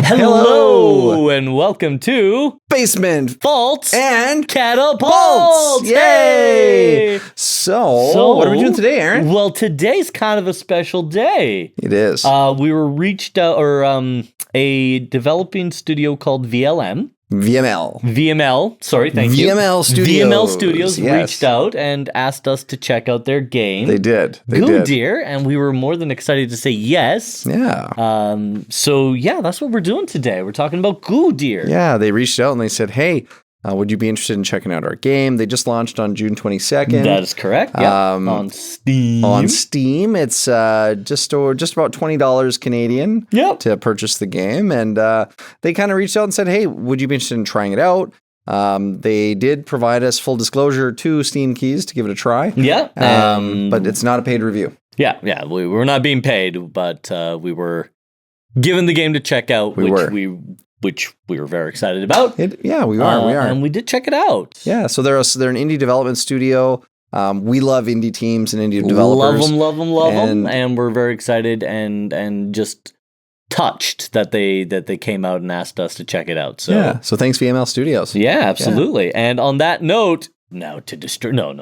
Hello, and welcome to Basement Faults and Catapults! Yay! So, what are we doing today, Aaron? Well, today's kind of a special day. It is. We were reached out, a developing studio called VML, sorry, thank you. VML Studios. VML Studios Yes. reached out and asked us to check out their game. They did. Goo Deer, and we were more than excited to say yes. Yeah. So that's what we're doing today. We're talking about Goo Deer. Yeah, they reached out and they said, hey, would you be interested in checking out our game? They just launched on June 22nd. That is correct. Yeah. On Steam. On Steam, it's just about $20 Canadian to purchase the game. And they kind of reached out and said, hey, would you be interested in trying it out? They did provide us full disclosure 2 Steam keys to give it a try. Yeah. But it's not a paid review. Yeah. We were not being paid, but we were given the game to check out, which we were very excited about. We are. And we did check it out. Yeah, so they're an indie development studio. We love indie teams and indie developers. Love them. And we're very excited and just touched that they came out and asked us to check it out. So so thanks VML Studios. Yeah, absolutely. Yeah. And on that note, now to destroy. No.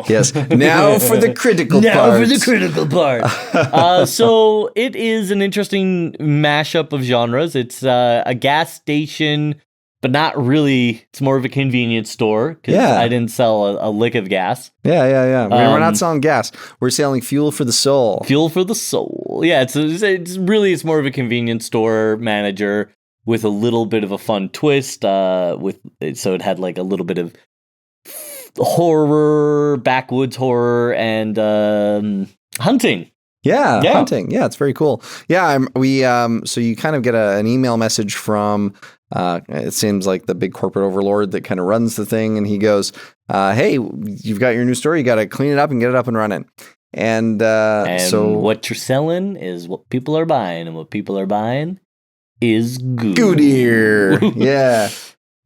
Yes. Now for the critical part. Now for the critical part. So it is an interesting mashup of genres. It's a gas station, but not really. It's more of a convenience store because I didn't sell a lick of gas. Yeah. We're not selling gas. We're selling fuel for the soul. Fuel for the soul. Yeah. It's more of a convenience store manager with a little bit of a fun twist. So it had like a little bit of horror, backwoods horror, and hunting. Yeah, hunting. Yeah, it's very cool. Yeah, so you kind of get an email message from, it seems like the big corporate overlord that kind of runs the thing, and he goes, hey, you've got your new store, you got to clean it up and get it up and running. And so what you're selling is what people are buying, and what people are buying is Goo Deer. Yeah.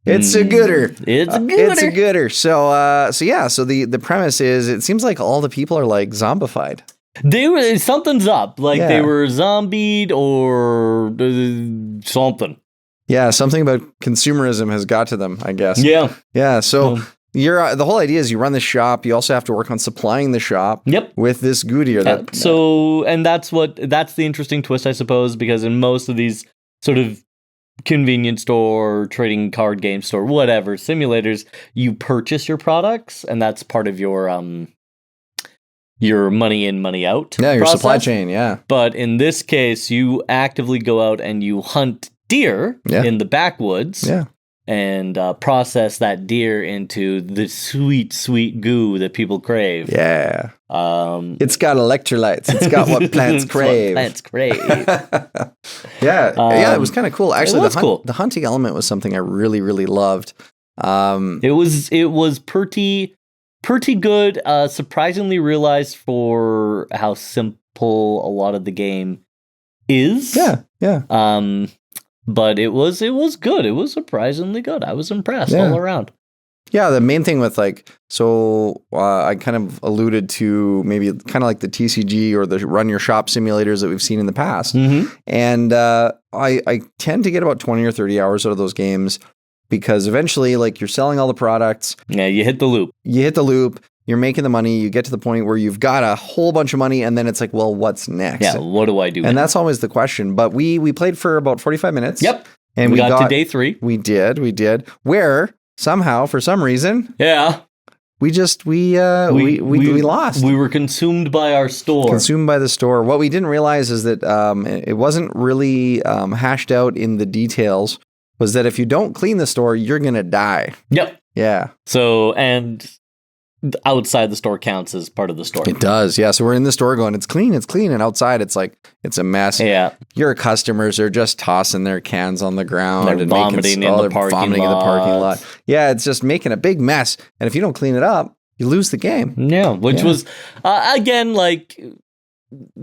It's a gooder. It's a gooder. So the premise is, it seems like all the people are like zombified. Something's up. Like they were zombied or something. Yeah, something about consumerism has got to them, I guess. Yeah. So the whole idea is you run the shop. You also have to work on supplying the shop. With this Goo Deer. That's the interesting twist, I suppose, because in most of these sort of convenience store, trading card game store, whatever simulators, you purchase your products, and that's part of your money in, money out. Yeah, your process. Supply chain. Yeah, but in this case, you actively go out and you hunt deer in the backwoods. Yeah. And process that deer into the sweet goo that people crave. Yeah. It's got electrolytes. It's got what plants crave. Yeah, it was kind of cool. Actually, the hunting element was something I really, really loved. It was pretty good. Surprisingly realized for how simple a lot of the game is. Yeah. But it was good. It was surprisingly good. I was impressed all around. Yeah, the main thing with I kind of alluded to maybe kind of like the TCG or the run your shop simulators that we've seen in the past. Mm-hmm. And I tend to get about 20 or 30 hours out of those games because eventually you're selling all the products. Yeah, you hit the loop. You're making the money, you get to the point where you've got a whole bunch of money, and then it's like, well, what's next? Yeah, what do I do? And that's always the question. But we played for about 45 minutes. Yep. And we got to day 3. We did. Where somehow, for some reason, we lost. We were consumed by our store. Consumed by the store. What we didn't realize is that it wasn't really hashed out in the details, was that if you don't clean the store, you're going to die. Yep. Yeah. So, and outside the store counts as part of the store. It does, yeah. So we're in the store going, it's clean. And outside, it's a mess. Yeah. Your customers are just tossing their cans on the ground. They're vomiting in the parking lot. Yeah, it's just making a big mess. And if you don't clean it up, you lose the game. Yeah, which was, again,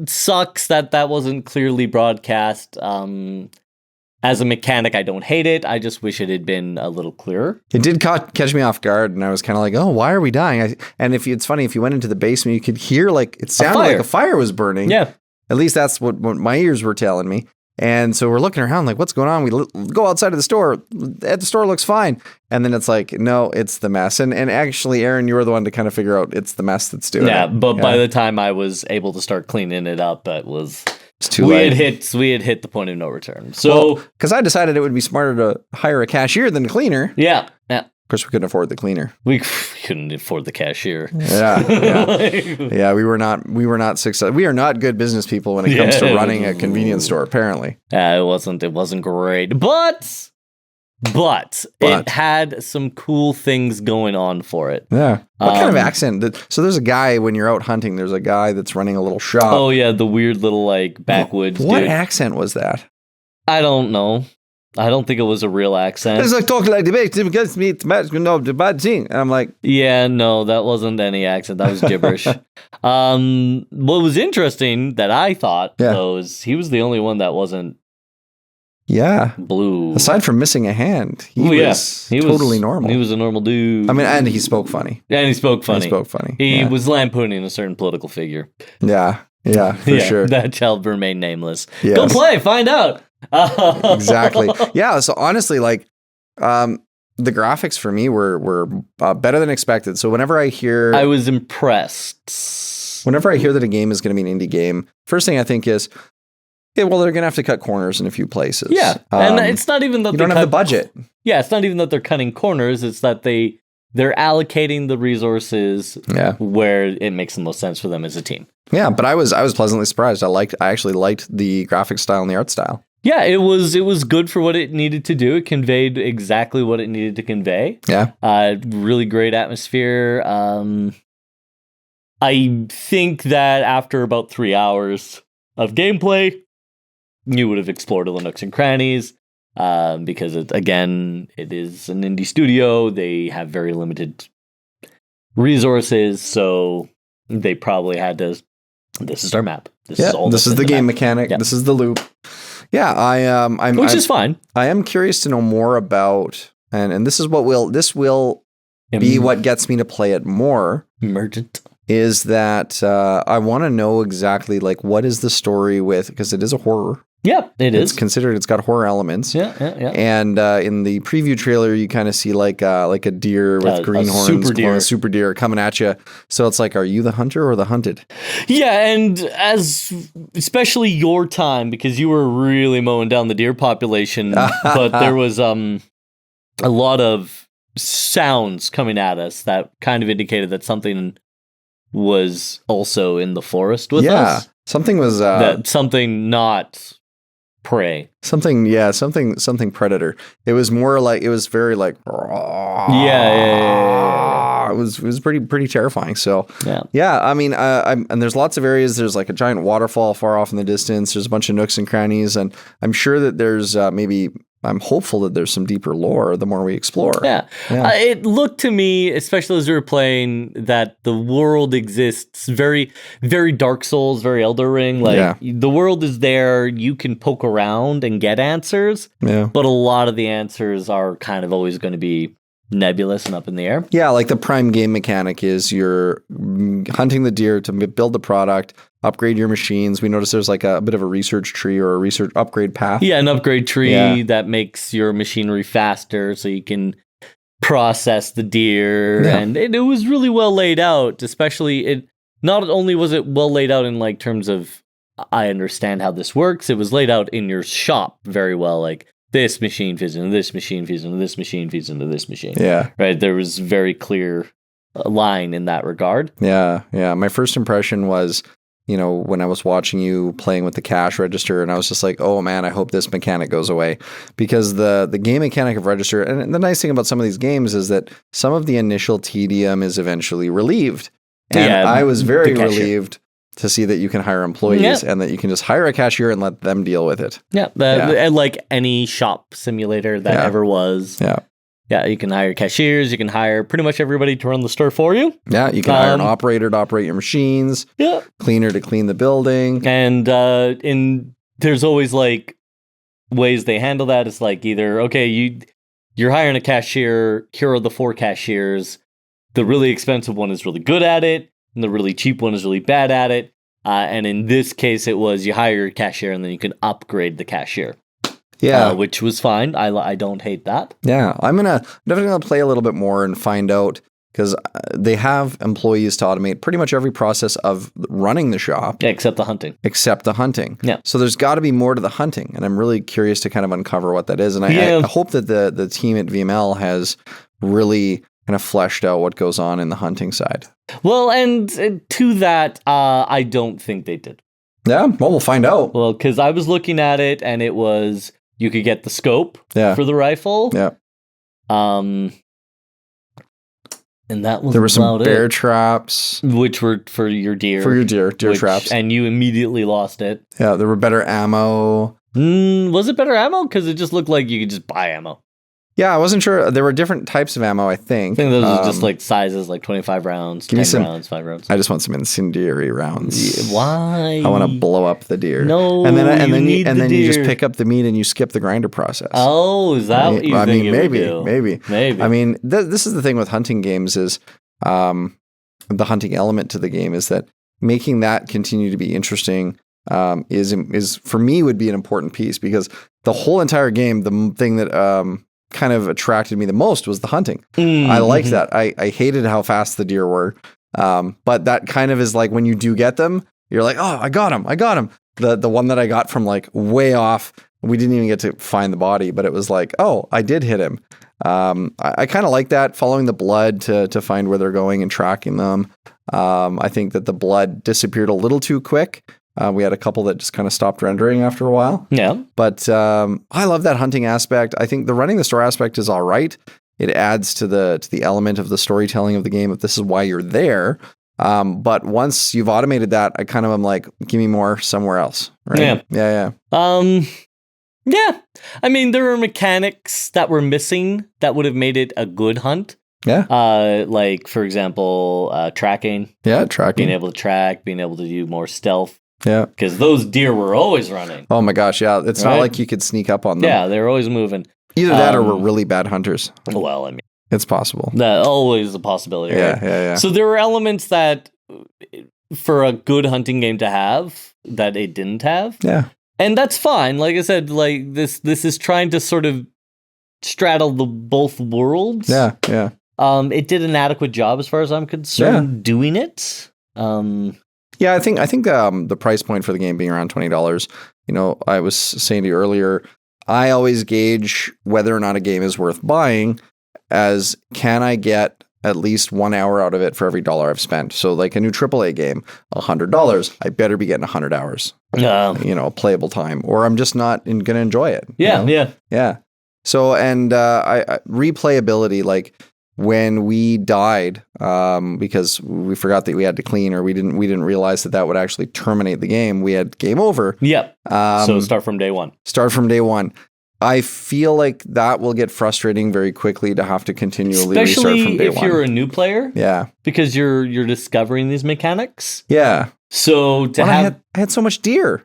sucks that wasn't clearly broadcast. As a mechanic, I don't hate it. I just wish it had been a little clearer. It did catch me off guard, and I was kind of like, oh, why are we dying? It's funny, if you went into the basement, you could hear, it sounded like a fire was burning. Yeah. At least that's what my ears were telling me. And so we're looking around like, what's going on? We go outside of the store. At the store looks fine. And then it's like, no, it's the mess. And actually, Aaron, you were the one to kind of figure out it's the mess that's doing it. Yeah, but by the time I was able to start cleaning it up, it was... It's too late. We had hit the point of no return. So, because I decided it would be smarter to hire a cashier than a cleaner. Yeah. Of course, we couldn't afford the cleaner. We couldn't afford the cashier. Yeah. We were not successful. We are not good business people when it comes to running a convenience store. Apparently, it wasn't great, but it had some cool things going on for it. Yeah. What kind of accent? So there's a guy when you're out hunting. There's a guy that's running a little shop. Oh yeah, the weird little like backwoods. What dude. accent was that? I don't know. I don't think it was a real accent. It's like talking like the bad thing. And I'm like, yeah, no, that wasn't any accent. That was gibberish. What was interesting that I thought though is he was the only one that wasn't blue. Aside from missing a hand, he was totally normal. He was a normal dude. I mean, and he spoke funny. Yeah, and he spoke funny. He was lampooning a certain political figure. Yeah, for sure. That shall remain nameless. Yes. Go play, find out. Exactly. Yeah. So honestly, like, the graphics for me were better than expected. So whenever I was impressed. Whenever I hear that a game is going to be an indie game, first thing I think is, they're going to have to cut corners in a few places. Yeah, and it's not even that they don't have the budget. Yeah, it's not even that they're cutting corners. It's that they're allocating the resources where it makes the most sense for them as a team. Yeah, but I was pleasantly surprised. I actually liked the graphic style and the art style. Yeah, it was good for what it needed to do. It conveyed exactly what it needed to convey. Yeah. Really great atmosphere. I think that after about 3 hours of gameplay, you would have explored all the nooks and crannies, because it is an indie studio. They have very limited resources, so they probably had to. This is our map. This is the game mechanic. This is the loop. Yeah, which is fine. I am curious to know more about, and this is what will be what gets me to play it more. Emergent. Is that I want to know exactly like what is the story with, because it is a horror. Yeah, it's considered. It's got horror elements. Yeah. And in the preview trailer, you kind of see like a deer with green horns, super deer coming at you. So it's like, are you the hunter or the hunted? Yeah, and especially your time, because you were really mowing down the deer population, but there was a lot of sounds coming at us that kind of indicated that something was also in the forest with us. Yeah, something was something not prey. Something predator. It was more like, it was very like, yeah. It was pretty terrifying. So yeah. I mean, and there's lots of areas. There's like a giant waterfall far off in the distance. There's a bunch of nooks and crannies, and I'm sure that there's I'm hopeful that there's some deeper lore the more we explore. Yeah. It looked to me, especially as we were playing, that the world exists very, very Dark Souls, very Elder Ring. Like the world is there. You can poke around and get answers. Yeah. But a lot of the answers are kind of always going to be nebulous and up in the air. Yeah, like the prime game mechanic is you're hunting the deer to build the product, upgrade your machines. We notice there's like a bit of a research tree or a research upgrade path. Yeah, an upgrade tree that makes your machinery faster so you can process the deer. Yeah. And it was really well laid out, especially not only was it well laid out in like terms of I understand how this works, it was laid out in your shop very well, like this machine feeds into this machine, feeds into this machine, feeds into this machine. Yeah. Right. There was very clear line in that regard. Yeah. Yeah. My first impression was, when I was watching you playing with the cash register, and I was just like, oh man, I hope this mechanic goes away, because the game mechanic of register, and the nice thing about some of these games is that some of the initial tedium is eventually relieved. And I was very relieved to see that you can hire employees and that you can just hire a cashier and let them deal with it. Yeah. And like any shop simulator that ever was. Yeah. Yeah. You can hire cashiers. You can hire pretty much everybody to run the store for you. Yeah. You can hire an operator to operate your machines. Yeah. Cleaner to clean the building. And there's always like ways they handle that. It's like either, okay, you're hiring a cashier. Here are the 4 cashiers. The really expensive one is really good at it, and the really cheap one is really bad at it. And in this case, it was you hire your cashier and then you can upgrade the cashier. Yeah. Which was fine. I don't hate that. Yeah. I'm definitely going to play a little bit more and find out, because they have employees to automate pretty much every process of running the shop. Yeah, except the hunting. Yeah. So there's got to be more to the hunting, and I'm really curious to kind of uncover what that is. And I hope that the team at VML has really kind of fleshed out what goes on in the hunting side. Well, and to that, I don't think they did. Yeah, well, we'll find out. Well, because I was looking at it, and it was, you could get the scope for the rifle. Yeah. And that was there were some bear traps, which were for your deer. Deer traps. And you immediately lost it. Yeah, there were better ammo. Was it better ammo? Because it just looked like you could just buy ammo. Yeah, I wasn't sure. There were different types of ammo, I think. I think those are just like sizes, like 25 rounds, 10 rounds, 5 rounds. I just want some incendiary rounds. Yeah, why? I want to blow up the deer. No, and then you just pick up the meat and you skip the grinder process. Oh, is that what you think it would do? Maybe. I mean, this is the thing with hunting games is the hunting element to the game is that making that continue to be interesting is for me would be an important piece, because the whole entire game, the thing that kind of attracted me the most was the hunting. I liked that. I hated how fast the deer were. But that kind of is like when you do get them, you're like, oh, I got him. The one that I got from like way off, we didn't even get to find the body, but it was like, oh, I did hit him. I kind of like that, following the blood to find where they're going and tracking them. I think that the blood disappeared a little too quick. We had a couple that just kind of stopped rendering after a while. Yeah. But I love that hunting aspect. I think the running the store aspect is all right. It adds to the element of the storytelling of the game, if this is why you're there. But once you've automated that, I kind of am like, give me more somewhere else. Right? Yeah. Yeah. I mean, there are mechanics that were missing that would have made it a good hunt. Yeah. Like, for example, tracking. Yeah, tracking. Being able to track, being able to do more stealth. Yeah. Because those deer were always running. Oh my gosh, yeah. It's not like you could sneak up on them. Yeah, they were always moving. Either that or we're really bad hunters. Well, I mean, it's possible. That's always a possibility, right? Yeah. So there were elements that, for a good hunting game to have, that it didn't have. Yeah. And that's fine. Like I said, like this is trying to sort of straddle the both worlds. Yeah. It did an adequate job as far as I'm concerned doing it. Yeah, I think the price point for the game being around $20, I was saying to you earlier, I always gauge whether or not a game is worth buying as, can I get at least 1 hour out of it for every dollar I've spent? So like a new AAA game, $100, I better be getting 100 hours, playable time, or I'm just not going to enjoy it. Yeah. So, and replayability, like, when we died, because we forgot that we had to clean, or we didn't realize that would actually terminate the game, we had game over. Yep. So start from day one. I feel like that will get frustrating very quickly to have to continually restart from day one. Especially if you're a new player. Yeah. Because you're discovering these mechanics. Yeah. So I had so much deer.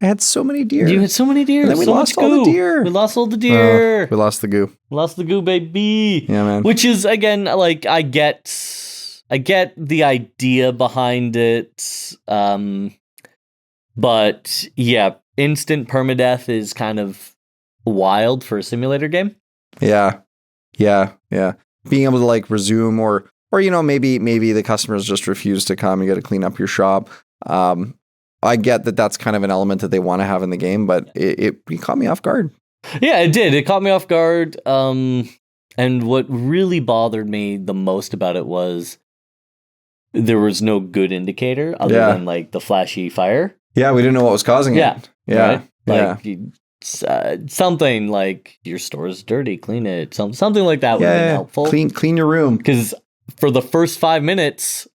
I had so many deer. You had so many deer. And then we lost all the deer. We lost all the deer. We lost the goo. Lost the goo, baby. Yeah, man. Which is, again, like, I get the idea behind it. But yeah, instant permadeath is kind of wild for a simulator game. Yeah. Being able to like resume or maybe the customers just refuse to come. You got to clean up your shop. I get that that's kind of an element that they want to have in the game, but it caught me off guard. Yeah, it did. It caught me off guard. And what really bothered me the most about it was there was no good indicator other than like the flashy fire. Yeah, we didn't know what was causing it. Yeah. Like something like your store is dirty, clean it. Something like that would have been helpful. Clean your room. Because for the first 5 minutes,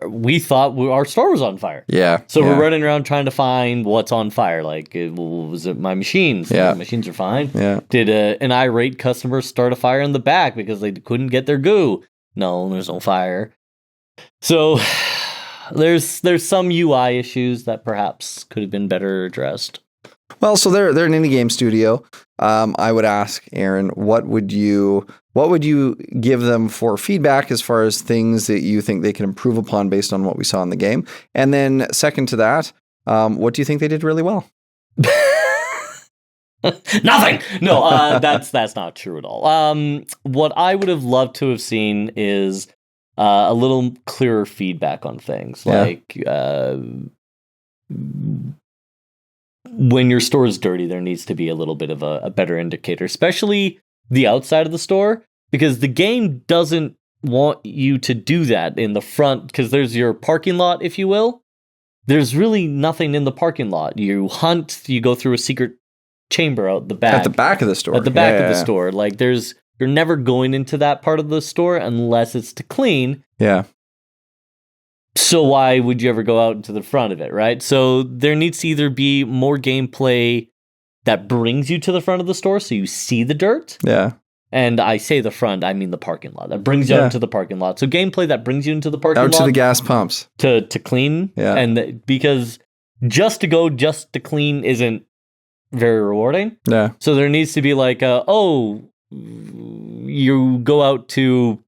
we thought our store was on fire. Yeah. So we're running around trying to find what's on fire. Like, was it my machines? Yeah. My machines are fine. Yeah. Did an irate customer start a fire in the back because they couldn't get their goo? No, there's no fire. So there's some UI issues that perhaps could have been better addressed. Well, so they're an indie game studio. I would ask Aaron, what would you give them for feedback as far as things that you think they can improve upon based on what we saw in the game? And then second to that, what do you think they did really well? Nothing. No, that's not true at all. What I would have loved to have seen is a little clearer feedback on things, like when your store is dirty, there needs to be a little bit of a better indicator, especially the outside of the store, because the game doesn't want you to do that in the front, because there's your parking lot, if you will. There's really nothing in the parking lot. You hunt, you go through a secret chamber out the back. At the back of the store. At the back of the store. Like you're never going into that part of the store unless it's to clean. Yeah. So why would you ever go out into the front of it, right? So there needs to either be more gameplay that brings you to the front of the store so you see the dirt. Yeah. And I say the front, I mean the parking lot. That brings you out into the parking lot. So gameplay that brings you into the parking lot. Out to the gas pumps. To clean. Yeah. And because just to clean isn't very rewarding. Yeah. So there needs to be like you go out to,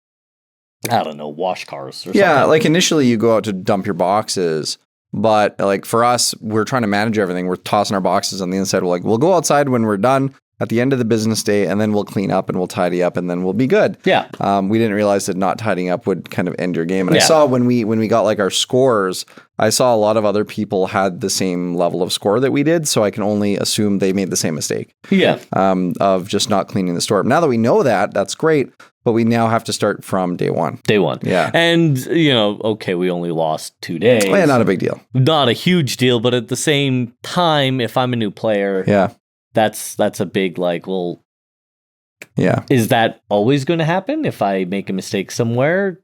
I don't know, wash cars or something. Yeah, like initially you go out to dump your boxes, but like for us, we're trying to manage everything. We're tossing our boxes on the inside. We'll go outside when we're done at the end of the business day, and then we'll clean up and we'll tidy up, and then we'll be good. Yeah. We didn't realize that not tidying up would kind of end your game. And I saw when we got like our scores, I saw a lot of other people had the same level of score that we did, so I can only assume they made the same mistake. Yeah. Of just not cleaning the store. Now that we know that, that's great, but we now have to start from day one. Day one. Yeah. And, okay, we only lost 2 days. Well, yeah, not a big deal. Not a huge deal, but at the same time, if I'm a new player, that's a big is that always going to happen if I make a mistake somewhere?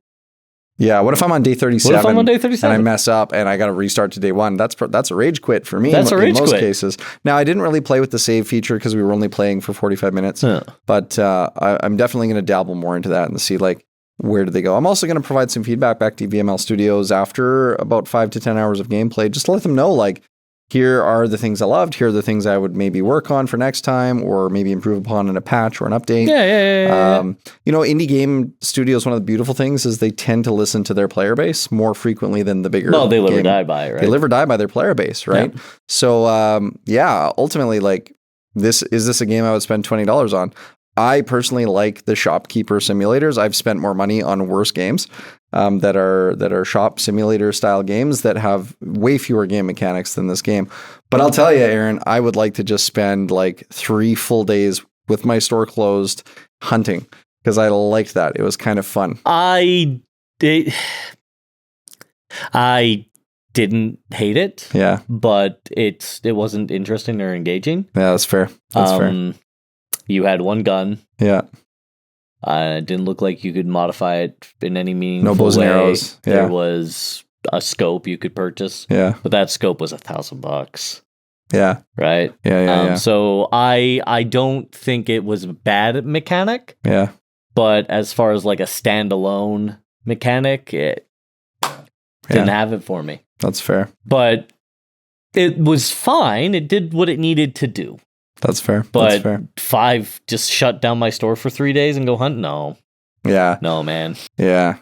Yeah, what if I'm on day 37? What if I'm on day 37? And I mess up and I got to restart to day one? That's a rage quit for me. That's a rage in most quit. cases. Now, I didn't really play with the save feature because we were only playing for 45 minutes. But I'm definitely going to dabble more into that and see where do they go. I'm also going to provide some feedback back to VML Studios after about 5 to 10 hours of gameplay, just to let them know here are the things I loved. Here are the things I would maybe work on for next time, or maybe improve upon in a patch or an update. Yeah. Indie game studios, one of the beautiful things is they tend to listen to their player base more frequently than the bigger. Well, they live or die by it, right? They live or die by their player base, right? Yeah. So, ultimately, is this a game I would spend $20 on? I personally like the shopkeeper simulators. I've spent more money on worse games that are shop simulator style games that have way fewer game mechanics than this game. But I'll tell you, Aaron, I would like to just spend 3 full days with my store closed hunting, because I liked that. It was kind of fun. I didn't hate it. Yeah. But it wasn't interesting or engaging. Yeah, that's fair. That's fair. You had one gun. Yeah. It didn't look like you could modify it in any meaningful way. No bows and arrows. Yeah. There was a scope you could purchase. Yeah. But that scope was $1,000. Yeah. Right? Yeah. So I don't think it was a bad mechanic. Yeah. But as far as a standalone mechanic, it didn't have it for me. That's fair. But it was fine. It did what it needed to do. That's fair. But That's fair. 5 just shut down my store for 3 days and go hunt? No. Yeah. No, man. Yeah.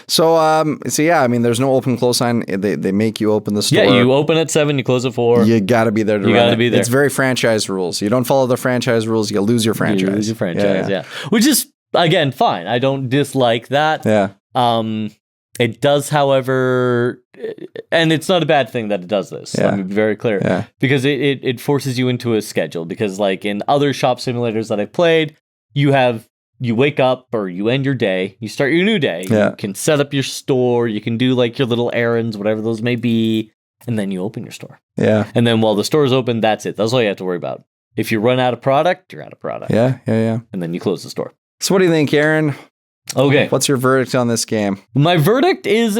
So, there's no open close sign. They make you open the store. Yeah, you open at 7, you close at 4. You got to be there to run. You got to be there. It's very franchise rules. You don't follow the franchise rules, you lose your franchise. You lose your franchise, yeah. Which is, again, fine. I don't dislike that. Yeah. It does, however, and it's not a bad thing that it does this. Yeah. Let me be very clear. Yeah. Because it forces you into a schedule. Because in other shop simulators that I've played, you wake up or you end your day, you start your new day. Yeah. You can set up your store, you can do your little errands, whatever those may be, and then you open your store. Yeah. And then while the store is open, that's it. That's all you have to worry about. If you run out of product, you're out of product. Yeah. And then you close the store. So what do you think, Aaron? Okay. What's your verdict on this game? My verdict is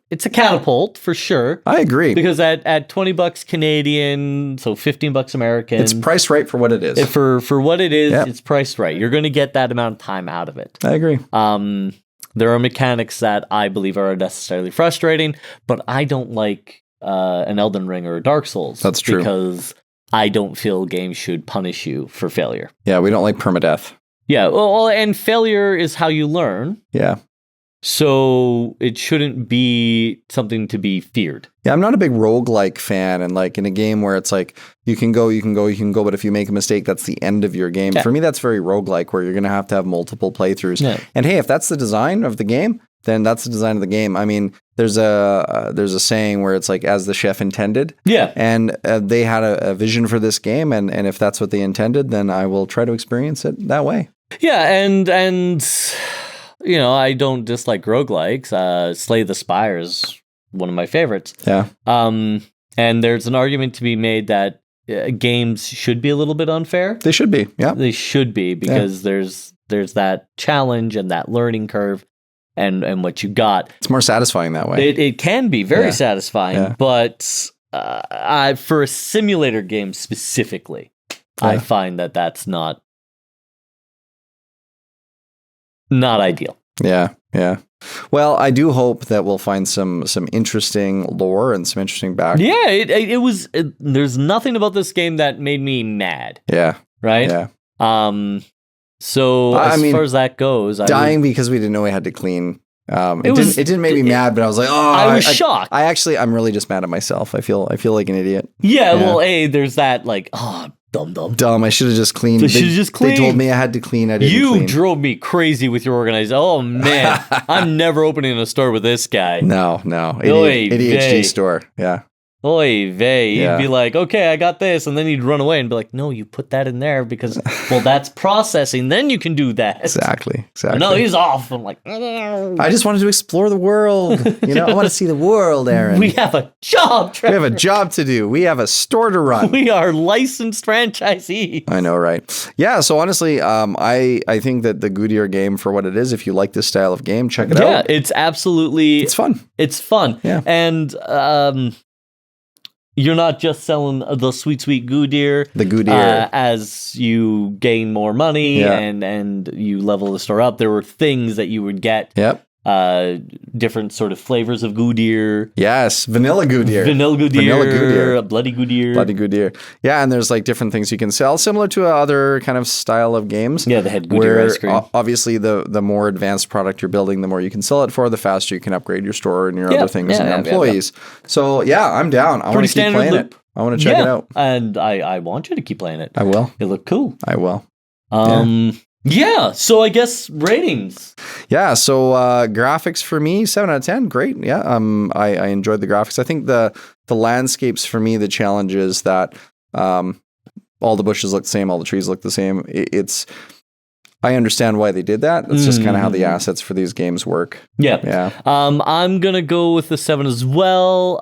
it's a catapult for sure. I agree. Because at $20 Canadian, so $15 American, it's priced right for what it is. For what it is, it's priced right. You're going to get that amount of time out of it. I agree. There are mechanics that I believe are unnecessarily frustrating, but I don't like an Elden Ring or a Dark Souls. That's true. Because I don't feel games should punish you for failure. Yeah, we don't like permadeath. Yeah, well, and failure is how you learn. Yeah. So it shouldn't be something to be feared. Yeah, I'm not a big roguelike fan, and like in a game where it's like you can go, but if you make a mistake, that's the end of your game. Yeah. For me, that's very roguelike, where you're going to have multiple playthroughs. Yeah. And hey, if that's the design of the game, then that's the design of the game. I mean, there's a saying where it's like, as the chef intended. Yeah. And they had a vision for this game, and if that's what they intended, then I will try to experience it that way. Yeah, and you know, I don't dislike roguelikes. Slay the Spire is one of my favorites. Yeah. And there's an argument to be made that games should be a little bit unfair. They should be. Yeah. They should be, because there's that challenge and that learning curve and what you got. It's more satisfying that way. It can be very satisfying, but for a simulator game specifically, I find that that's not ideal. Yeah, yeah. Well, I do hope that we'll find some interesting lore and some interesting back. Yeah, it was. There's nothing about this game that made me mad. Yeah. Right. Yeah. So as far as that goes, dying because we didn't know we had to clean. It didn't make me mad, but I was like, oh, I was shocked. I'm really just mad at myself. I feel like an idiot. Yeah. Well, there's that like, dumb. I should have just cleaned. They told me I had to clean. I didn't. You drove me crazy with your organization. Oh man, I'm never opening a store with this guy. No. ADHD store. Yeah. Oy vey. He'd be like, okay, I got this. And then he'd run away and be like, no, you put that in there because, well, that's processing. Then you can do that. Exactly. No, he's off. I'm like, I just wanted to explore the world. I want to see the world, Aaron. We have a job, Trevor. We have a job to do. We have a store to run. We are licensed franchisees. I know, right? Yeah. So honestly, I think that the Goo Deer game, for what it is, if you like this style of game, check it out. Yeah, it's fun. It's fun. Yeah. And, you're not just selling the sweet Goo Deer. The Goo Deer. As you gain more money and you level the store up, there were things that you would get. Yep. Different sort of flavors of Goo Deer. Yes, vanilla Goo Deer. Vanilla Goo Deer. Bloody Goo Deer. Yeah, and there's like different things you can sell, similar to other kind of style of games. Yeah, they had Goo Deer ice cream. Obviously, the more advanced product you're building, the more you can sell it for, the faster you can upgrade your store and your other things and your employees. So yeah, I'm down. I want to keep playing it. I want to check it out. And I want you to keep playing it. I will. It looked cool. I will. Yeah, so I guess ratings. Yeah, so graphics for me, 7 out of 10, great. Yeah, I enjoyed the graphics. I think the landscapes for me, the challenge is that all the bushes look the same, all the trees look the same. I understand why they did that. That's just kind of how the assets for these games work. Yeah. I'm gonna go with the 7 as well.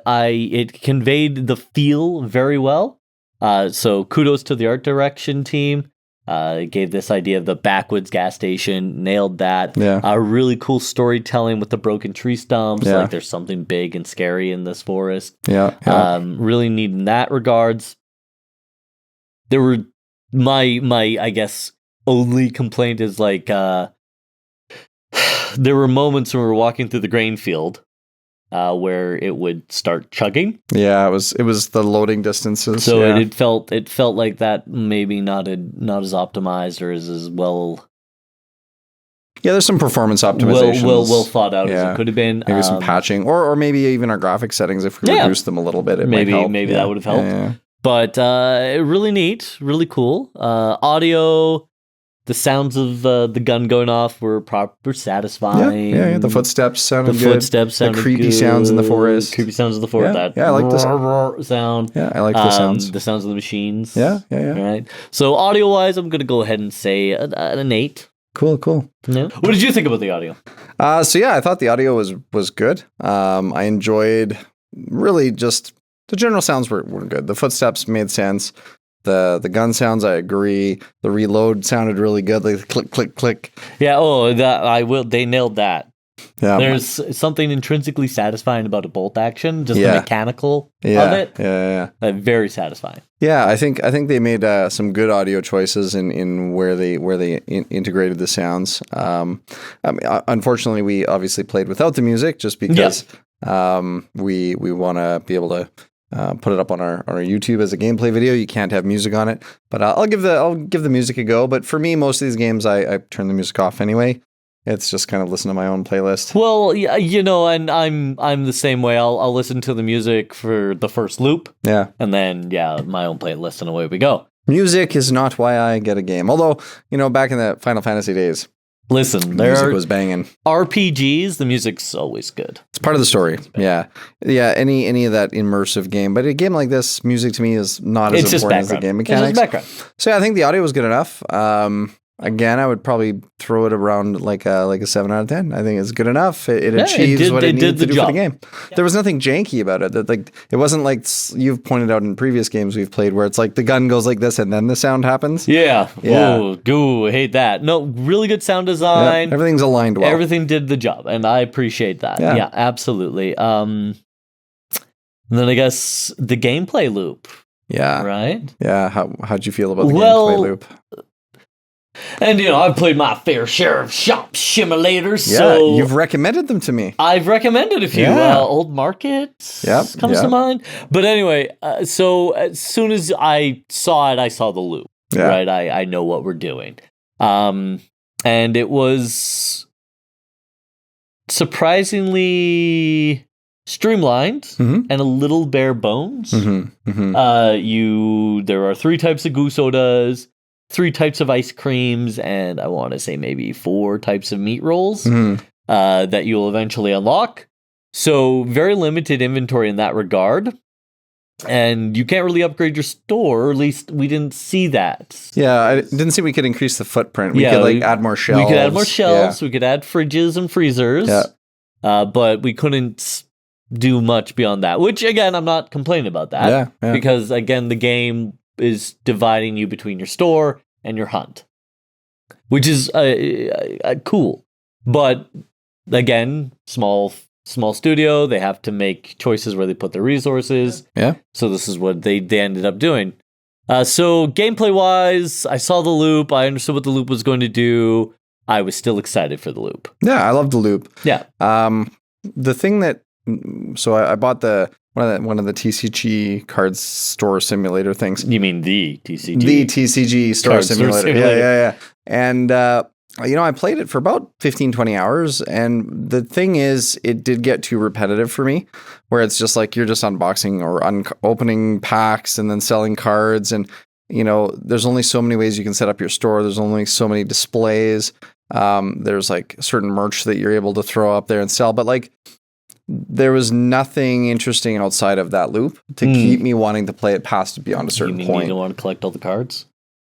It conveyed the feel very well. So kudos to the art direction team. Gave this idea of the backwoods gas station, nailed that. Yeah. Really cool storytelling with the broken tree stumps. Yeah. Like there's something big and scary in this forest. Yeah. Really neat in that regards. There were my I guess only complaint is like there were moments when we were walking through the grain field where it would start chugging. Yeah, it was the loading distances. So it felt like that maybe not as optimized or as well. Yeah, there's some performance optimizations. Well thought out as it could have been. Maybe some patching, or maybe even our graphic settings. If we reduce them a little bit, it might help. Maybe that would have helped. Yeah. But really neat, really cool. Audio. The sounds of the gun going off were proper satisfying. Yeah. The footsteps sounded good. The creepy sounds in the forest. Yeah, I like this sound. Yeah, I like the sounds. The sounds of the machines. Yeah. Right. So audio-wise, I'm going to go ahead and say an 8. Cool. Yeah. What did you think about the audio? I thought the audio was good. I enjoyed really just the general sounds were good. The footsteps made sense. The gun sounds, I agree. The reload sounded really good, like the click, click, click. Yeah. They nailed that. Yeah. There's something intrinsically satisfying about a bolt action, just the mechanical of it. Yeah. Very satisfying. Yeah, I think they made some good audio choices in where they integrated the sounds. I mean, unfortunately, we obviously played without the music just because we want to be able to put it up on our YouTube as a gameplay video. You can't have music on it, but I'll give the music a go. But for me, most of these games, I turn the music off anyway. It's just kind of listen to my own playlist. Well, yeah, and I'm the same way. I'll listen to the music for the first loop. Yeah. And then, my own playlist, and away we go. Music is not why I get a game. Although, back in the Final Fantasy days, listen, music was banging. RPGs, the music's always good. It's part of the story. Yeah. Yeah, any of that immersive game. But a game like this, music to me is not as important as the game mechanics. It's just background. So I think the audio was good enough. Again, I would probably throw it around like a 7 out of 10. I think it's good enough. It achieves what it needed to do for the game. There was nothing janky about it. It wasn't like you've pointed out in previous games we've played where it's like the gun goes like this and then the sound happens. Yeah. Oh, Goo, hate that. No, really good sound design. Yeah, everything's aligned well. Everything did the job, and I appreciate that. Yeah, absolutely. And then I guess the gameplay loop. Yeah. Right? Yeah. How'd you feel about the gameplay loop? And, I've played my fair share of shop simulators. Yeah, so you've recommended them to me. I've recommended a few. Old Market comes to mind. But anyway, so as soon as I saw it, I saw the loop. Yeah. Right? I know what we're doing. And it was surprisingly streamlined and a little bare bones. There are 3 types of Goo sodas, 3 types of ice creams, and I want to say maybe 4 types of meat rolls that you'll eventually unlock. So very limited inventory in that regard. And you can't really upgrade your store, or at least we didn't see that. Yeah, I didn't see we could increase the footprint. We could add more shelves. We could add more shelves. Yeah. We could add fridges and freezers. Yeah. But we couldn't do much beyond that, which again, I'm not complaining about that. Yeah. Because again, the game is dividing you between your store and your hunt, which is cool. But again, small studio, they have to make choices where they put their resources. Yeah. So this is what they ended up doing. So gameplay wise, I saw the loop. I understood what the loop was going to do. I was still excited for the loop. Yeah, I love the loop. Yeah. The thing that I bought one of the TCG cards store simulator things. You mean the TCG? The TCG store simulator. Yeah. And, I played it for about 15, 20 hours. And the thing is, it did get too repetitive for me, where it's just like you're just unboxing or opening packs and then selling cards. And, there's only so many ways you can set up your store. There's only so many displays. There's like certain merch that you're able to throw up there and sell. But like, there was nothing interesting outside of that loop to keep me wanting to play it past beyond a certain point. You don't want to collect all the cards?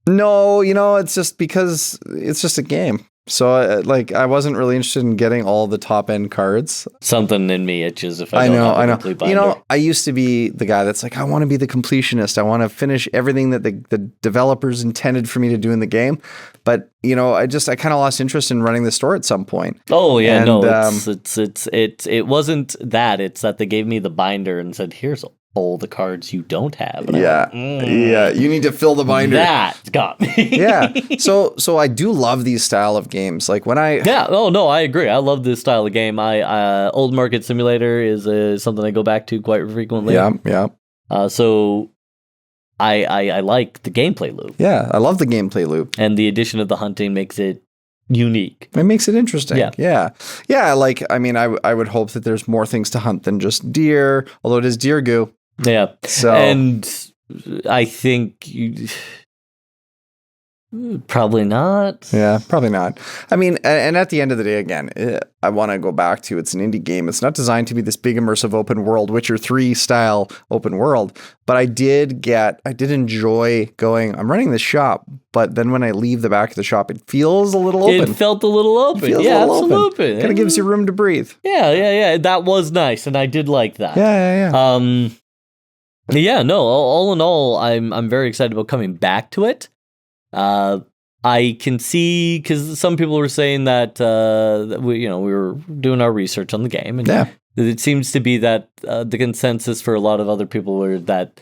No, it's just because it's just a game. So I wasn't really interested in getting all the top end cards. Something in me itches if I don't have a complete binder. I used to be the guy that's like, I want to be the completionist. I want to finish everything that the developers intended for me to do in the game. But I kind of lost interest in running the store at some point. Oh yeah, and, no, it wasn't that. It's that they gave me the binder and said, "Here's all the cards you don't have." And yeah, you need to fill the binder. That got me. Yeah. So I do love these style of games. Like when I I agree. I love this style of game. Old Market Simulator is something I go back to quite frequently. Yeah. So I like the gameplay loop. Yeah, I love the gameplay loop. And the addition of the hunting makes it unique. It makes it interesting. Yeah. Like, I would hope that there's more things to hunt than just deer, although it is deer goo. Yeah. So, and I think probably not. Yeah, probably not. And at the end of the day, again, I want to go back to it's an indie game. It's not designed to be this big immersive open world, Witcher 3 style open world. But I did enjoy going, I'm running this shop, but then when I leave the back of the shop, it feels a little open. It felt a little open. Yeah, absolutely. Kind of gives you room to breathe. Yeah. That was nice, and I did like that. Yeah. All in all, I'm very excited about coming back to it. I can see, because some people were saying that we were doing our research on the game, and it seems to be that the consensus for a lot of other people were that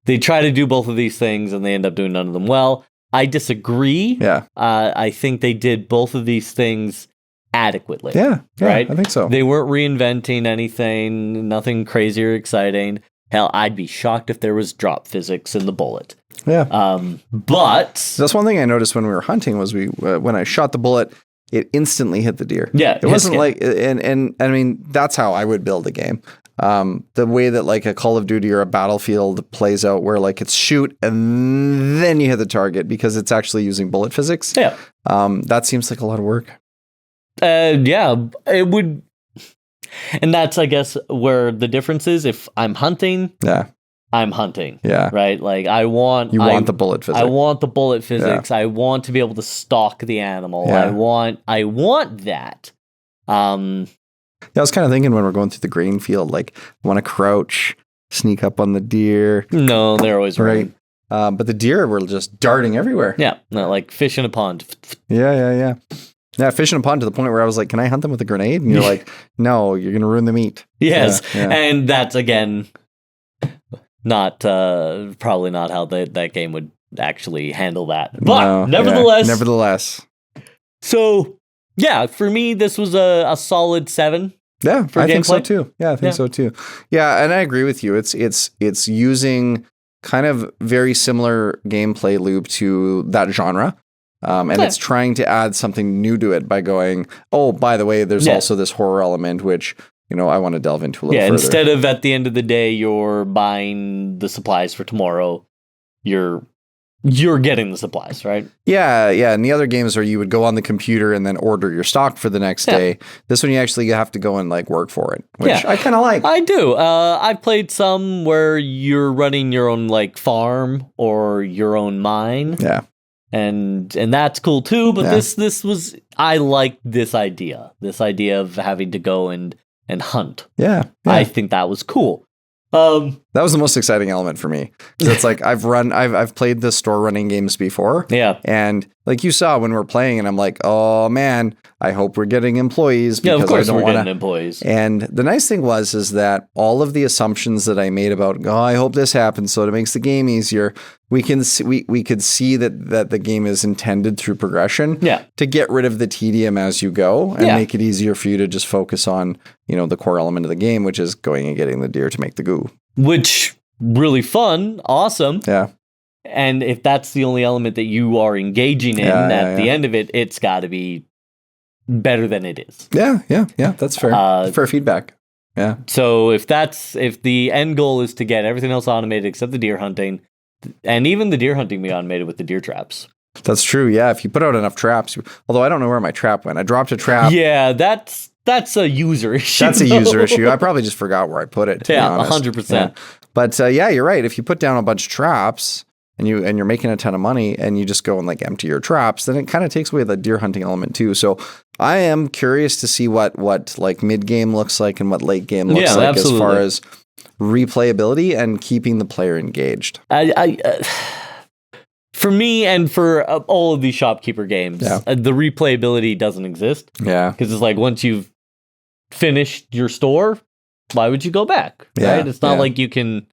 they try to do both of these things and they end up doing none of them well. I disagree. Yeah. I think they did both of these things adequately. Yeah, right? I think so. They weren't reinventing anything, nothing crazy or exciting. Hell, I'd be shocked if there was drop physics in the bullet. Yeah. But that's one thing I noticed when we were hunting was when I shot the bullet, it instantly hit the deer. Yeah. It wasn't like, and I mean, that's how I would build a game. The way that like a Call of Duty or a Battlefield plays out where like it's shoot and then you hit the target because it's actually using bullet physics. Yeah. That seems like a lot of work. Yeah, it would. And that's, I guess, where the difference is. If I'm hunting, I'm hunting. Yeah. Right? Like, I want the bullet physics. I want the bullet physics. Yeah. I want to be able to stalk the animal. Yeah. I want that. Yeah, I was kind of thinking when we're going through the grain field, like, I want to crouch, sneak up on the deer. No, they're always right. But the deer were just darting everywhere. Yeah, not like fish in a pond. Yeah, fish in a pond to the point where I was like, can I hunt them with a grenade? And you're like, no, you're going to ruin the meat. Yes, yeah. And that's, again, not probably not how that game would actually handle that. But nevertheless. So, yeah, for me, this was a solid 7. Yeah, I think so too. Yeah, I think so too. Yeah, and I agree with you. It's using kind of very similar gameplay loop to that genre. And it's trying to add something new to it by going, oh, by the way, there's also this horror element, which, I want to delve into a little further. Instead of at the end of the day, you're buying the supplies for tomorrow, you're getting the supplies, right? Yeah. And the other games where you would go on the computer and then order your stock for the next day. This one, you actually have to go and like work for it, which I kind of like. I do. I've played some where you're running your own like farm or your own mine. Yeah. And that's cool too. But this was, I like this idea of having to go and hunt. Yeah. I think that was cool. That was the most exciting element for me. It's like I've played the store running games before. Yeah. And like you saw when we're playing, and I'm like, oh man, I hope we're getting employees because of course I don't we're getting employees. And the nice thing is that all of the assumptions that I made about, I hope this happens so it makes the game easier. We could see that the game is intended through progression to get rid of the tedium as you go and make it easier for you to just focus on, the core element of the game, which is going and getting the deer to make the goo. Which, really fun, awesome. Yeah. And if that's the only element that you are engaging in at the end of it, it's got to be better than it is. Yeah, that's fair. Fair feedback. Yeah. So if the end goal is to get everything else automated except the deer hunting, and even the deer hunting be automated with the deer traps. That's true. Yeah, if you put out enough traps, although I don't know where my trap went. I dropped a trap. Yeah, that's a user issue. That's a user issue. I probably just forgot where I put it. 100%. Yeah. But you're right. If you put down a bunch of traps and you're making a ton of money and you just go and like empty your traps, then it kind of takes away the deer hunting element too. So I am curious to see what like mid game looks like and what late game looks like absolutely. As far as replayability and keeping the player engaged. For me and for all of these shopkeeper games, the replayability doesn't exist. Yeah, because it's like once you've finished your store, why would you go back? Right? It's not like you can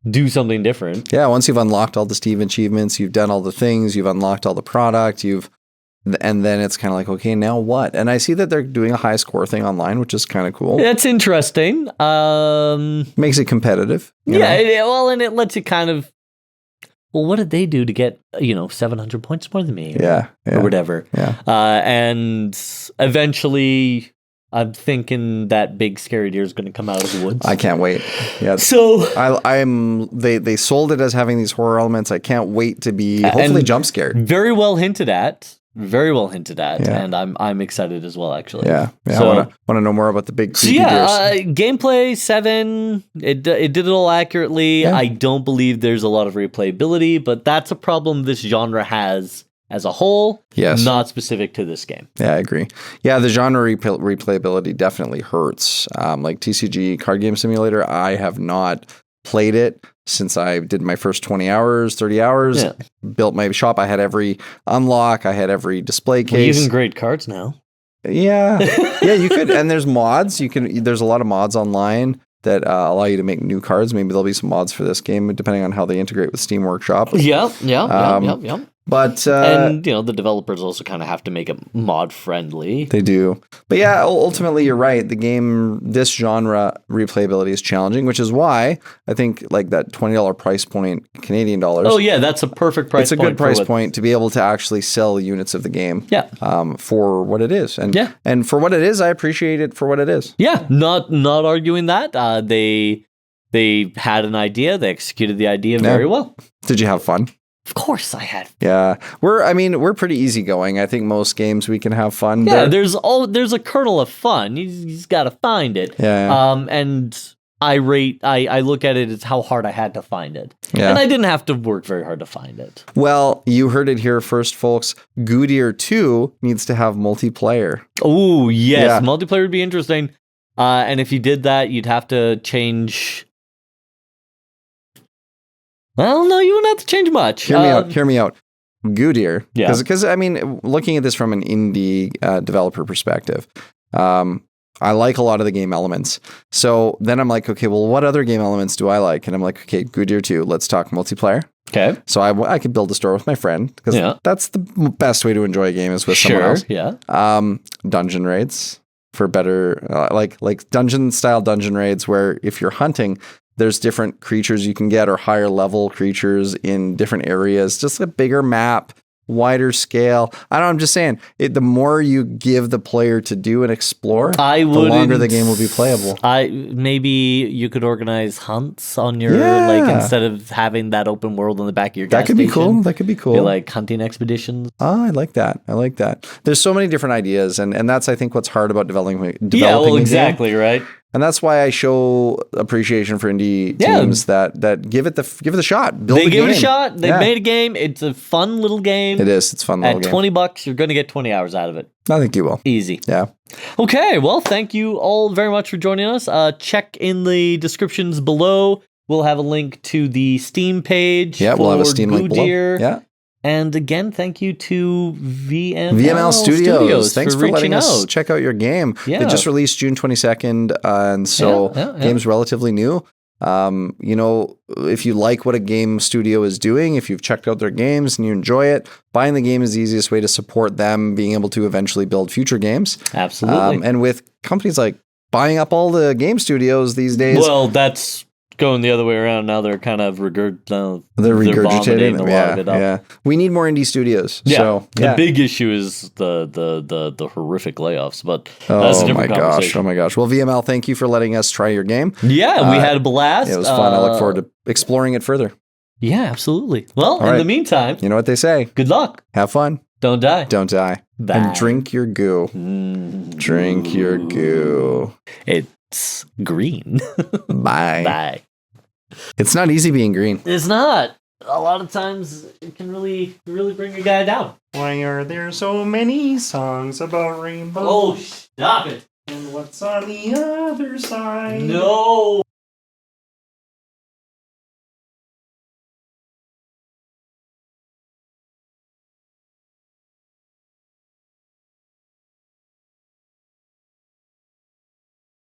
do something different. Yeah, once you've unlocked all the Steam achievements, you've done all the things, you've unlocked all the product, and then it's kind of like, okay, now what? And I see that they're doing a high score thing online, which is kind of cool. That's interesting. Makes it competitive. And it lets you kind of, well, what did they do to get 700 points more than me? Or whatever. Yeah. And eventually, I'm thinking that big scary deer is going to come out of the woods. I can't wait. Yeah. So they sold it as having these horror elements. I can't wait to be hopefully jump scared. Very well hinted at. And I'm excited as well, actually. Yeah. So, I want to know more about the big creepy deers. Gameplay 7. It did it all accurately. Yeah. I don't believe there's a lot of replayability, but that's a problem this genre has as a whole. Yes. Not specific to this game. Yeah, I agree. Yeah, the genre replayability definitely hurts. Like TCG Card Game Simulator, I have not played it since I did my first 20 hours, 30 hours, built my shop. I had every unlock. I had every display case. We're using great cards now. Yeah. You could. And there's mods. There's a lot of mods online that allow you to make new cards. Maybe there'll be some mods for this game, depending on how they integrate with Steam Workshop. Yeah. But and the developers also kind of have to make it mod friendly. They do. But yeah, ultimately you're right. The game, this genre replayability is challenging, which is why I think like that $20 price point, Canadian dollars. Oh yeah, that's a perfect price point. It's a good price point to be able to actually sell units of the game. Yeah. For what it is. And for what it is, I appreciate it for what it is. Yeah, not arguing that. They had an idea, they executed the idea very well. Did you have fun? Of course I had. Yeah. We're pretty easygoing. I think most games we can have fun. Yeah, there's a kernel of fun. He's got to find it. Yeah. And I look at it as how hard I had to find it. Yeah. And I didn't have to work very hard to find it. Well, you heard it here first, folks. Goo Deer 2 needs to have multiplayer. Oh, yes. Yeah. Multiplayer would be interesting. And if you did that, you'd have to change... Well, no, you wouldn't have to change much. Hear me out. Goo Deer. Yeah. Because, I mean, looking at this from an indie developer perspective, I like a lot of the game elements. So then I'm like, okay, well, what other game elements do I like? And I'm like, okay, Goo Deer 2, let's talk multiplayer. Okay. So I could build a store with my friend because that's the best way to enjoy a game is with someone else. Yeah. Dungeon raids for better, like dungeon-style dungeon raids where if you're hunting, there's different creatures you can get or higher level creatures in different areas. Just a bigger map, wider scale. I'm just saying, the more you give the player to do and explore, the longer the game will be playable. Maybe you could organize hunts on your, instead of having that open world in the back of your gas station. That could be cool. Be like hunting expeditions. Oh, I like that. There's so many different ideas, and that's, I think, what's hard about developing yeah, well, exactly, game. Right? And that's why I show appreciation for indie teams that give it the shot. Give it a shot. They made a game. It's a fun little game. It is. It's a fun little game. At $20, you're going to get 20 hours out of it. I think you will. Easy. Yeah. Okay. Well, thank you all very much for joining us. Check in the descriptions below. We'll have a link to the Steam page. Yeah, we'll have a Steam link below. Yeah. And again, thank you to VML Studios. Thanks for letting us check out your game. Yeah. It just released June 22nd, and so game's relatively new. If you like what a game studio is doing, if you've checked out their games and you enjoy it, buying the game is the easiest way to support them being able to eventually build future games. Absolutely. And with companies like buying up all the game studios these days. Well, that's going the other way around now. They're kind of regurgitating a lot of it up. Yeah. We need more indie studios. Yeah. So, the big issue is the horrific layoffs, but that's a different conversation. Oh my gosh. Well, VML, thank you for letting us try your game. Yeah, we had a blast. It was fun. I look forward to exploring it further. Yeah, absolutely. Well, in the meantime, you know what they say. Good luck. Have fun. Don't die. Don't die. Bye. And drink your goo. Drink your goo. It's green. Bye. Bye. It's not easy being green. It's not. A lot of times it can really bring a guy down. Why are there so many songs about rainbows? Oh, stop it. And what's on the other side? No.